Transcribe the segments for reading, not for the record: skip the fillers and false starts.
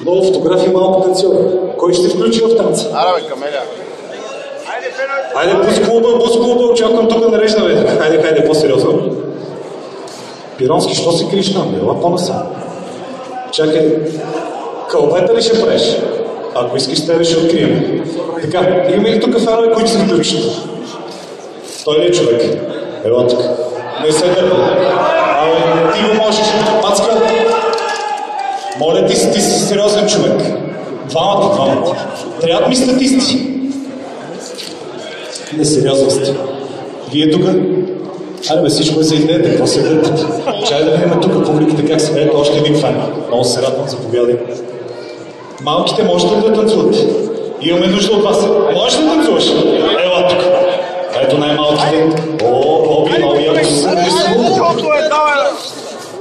Много фотографии, малко танцор. Кой ще включи в танца? Аре, бе, Камеля. Айде, бус клуба, очаквам тук нарежда, бе. Хайде, по-сериозно. Пиронски, що се криеш там, бе? Ела по-насам. Чакай, кълбета ли ще правиш? Ако искаш, тебе ще открием. Така, имаме ли тук фенове, които се включат? Той ли е човек? Ела тук. Не се дърпа. Абе, ти го можеш. Мацка, моля, ти си сериозен човек. Двамата. Трябват ми статисти. Несериозност. Вие тук? Айде бе, всичко е за идеята, какво се дърпате? Чай да видим тук публиката как се. Ето още един фен. Много се радвам, заповядай. Малките можете ли да танцувате? Имаме нужда от вас. Можеш ли да танцуваш? Ела тук. Ето най-малките. Боби, нови, ако се нарисува.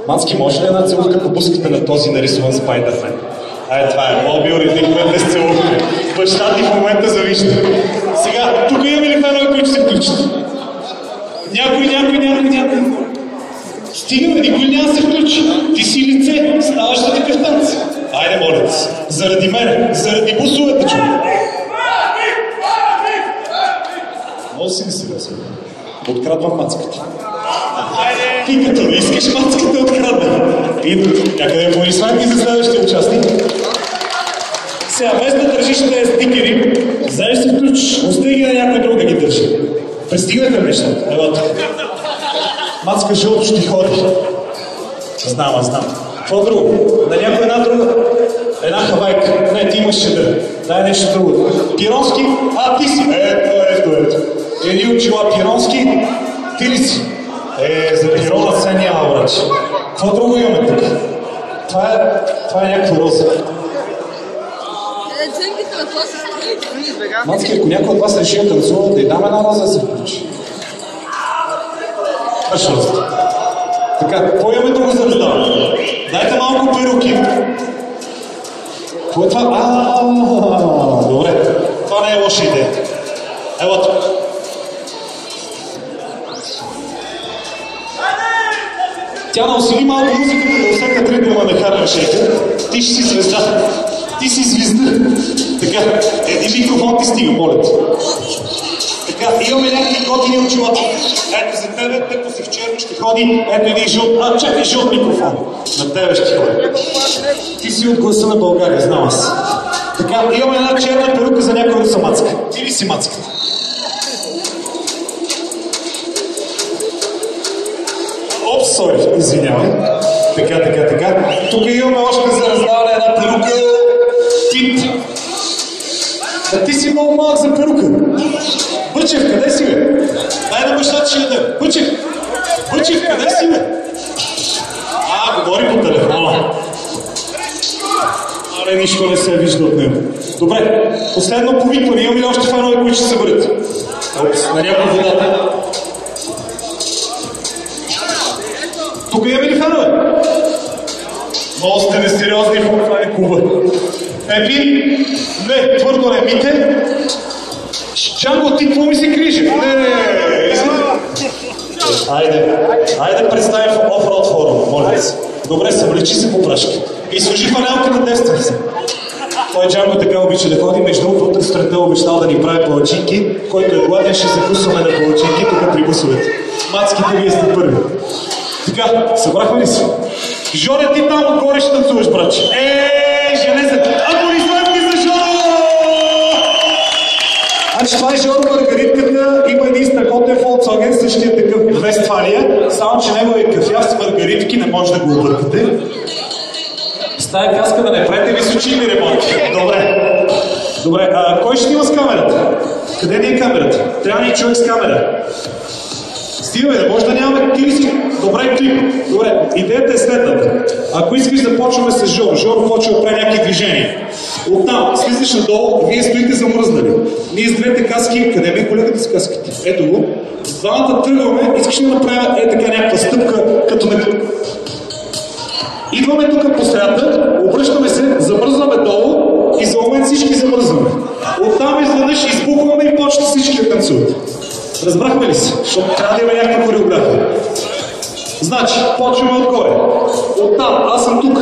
Мацки, може ли една целувка по буската на този нарисуван Спайдермен? Това е. Боби, уредихме без целувка. Баща ти в момента завижда. Сега, тук имаме ли фенове, които се включат? Някой. Стига, никой няма да се включи. Ти си лице, ставаш за такъв танц. Айде, моля ти се. Заради мене, заради бусовете, човек. Много си несериозен. Открадвам мацката. Ти като не искаш мацката открадна. И някъде аплодисменти за следващия участник. Сега, без да държиш тези стикери, знаеш се включиш. Остиги на някой друг да ги държи. Пристигнаха нещата. Елата. Мацка жълто ще ходи. Знам. Какво друго? На някой една друга? Една хавайка. Не, ти имаш шедър. Дай нещо друго. Пиронски? Ти си. Ето. Едни очила Пиронски. Ти ли си? За Пирона се няма, браче. Какво друго имаме тук? Това е някаква роза. Мацки, ако някой от вас реши да танцува, да й дам една роза да се включи. Така, какво имаме друго за раздаване? Дайте малко перуки. Какво е това? Добре. Това не е лоша идея. Ела тук. Тя наусили малко музиката да усетят ритъма на Харлем Шейка. Ти ще си звезда. Ти си звезда. Така, един микрофон ти стига, моля ти. Така, имаме някакви готини очилата. Ето за тебе, тъпо си в черно ще ходи. Ето един жълт. Чакай, жълт микрофон. На тебе ще ходи. Ти си от Гласа на България, знам аз. Така, имаме една черна перука за някой да са мацка. Ти ли си мацката? Сори, извинявай. Така. Тук имаме още за раздаване една перука. Тип. Ти си много малък за перука. Бъчев, къде си, бе? Дай на баща, че ядем. Бъчев, къде си, бе? Говори по телефона. Нищо не се вижда от него. Добре, последно повикване. Имаме ли още фенове, които ще се върят? На някой водата. Тук имаме ли фенове? Много сте несериозни в това е клуба. Епи? Не, твърдо не. Мите? Джанго, ти какво ми се криеш? Не. Айде представим в оффроуд форум, моля се. Добре, съвлечи се по прашки. И служи фанелка на девственици. Той Джанго така обича да ходи, между другото утре сутринта обещал да ни прави палачинки, който е гладен, ще закусваме на палачинки тук при бусовете. Мацките, вие сте първи. Така, събрахме ли се? Жоре, ти там отгоре ще танцуваш, браче. Женезе! Аплодисменти за Жоро! Значи това е Жоро Маргаритката. Има един страхотен Volkswagen, същия такъв Вестфалия, само че него е кафяв с маргаритки, не може да го объркате. С тая каска да не правите височини ремонти. Добре, кой ще има с камерата? Къде ни е камерата? Трябва ни човек с камера. Стига, да може да нямаме клип. Добре, клип. Добре, идеята е следната. Ако искаш да почваме с Жоро, Жоро почва да прави някакви движения. Оттам слизаш надолу, вие стоите замръзнали. Ние с двете каски, къде ми е колегата с каските? Ето го. С двамата тръгваме, искаш да направя така някаква стъпка, като ме... Идваме тук по средата, обръщаме се, замръзваме долу и за момент всички замръзваме. Оттам изведнъж избухваме и почват всички да танцуват. Разбрахме ли се? Защото трябва да има някаква хореография. Значи, почваме отгоре. Оттам, аз съм тук.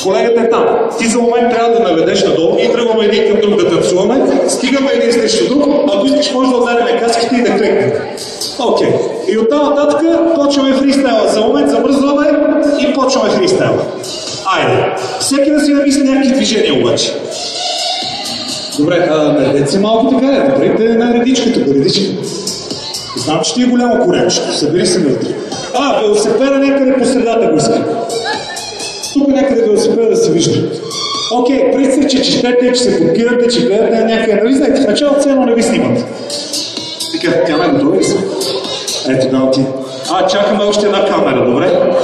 Колегата е там. Ти за момент трябва да наведеш надолу, ние тръгваме един към друг да танцуваме, стигаме един срещу друг, ако искаш може да отдадем каските и да клекнем. Окей. И оттам нататък почваме фристайла. За момент замръзваме и почваме фристайла. Айде. Всеки да си намисли някакви движения обаче. Добре, наредете се малко така, направите една редичка тук, редичка. Знам, че ти е голямо коренчето, събери се вътре. Велосипеда някъде по средата го иска. Тук някъде велосипеда да се вижда. Окей, представи, че четете, че се блокирате, че гледате на някъде. Нали знаете, в началото цено не ви снимат. Така, тя ме готова ли са? Ето да ти. Чакаме още една камера, добре?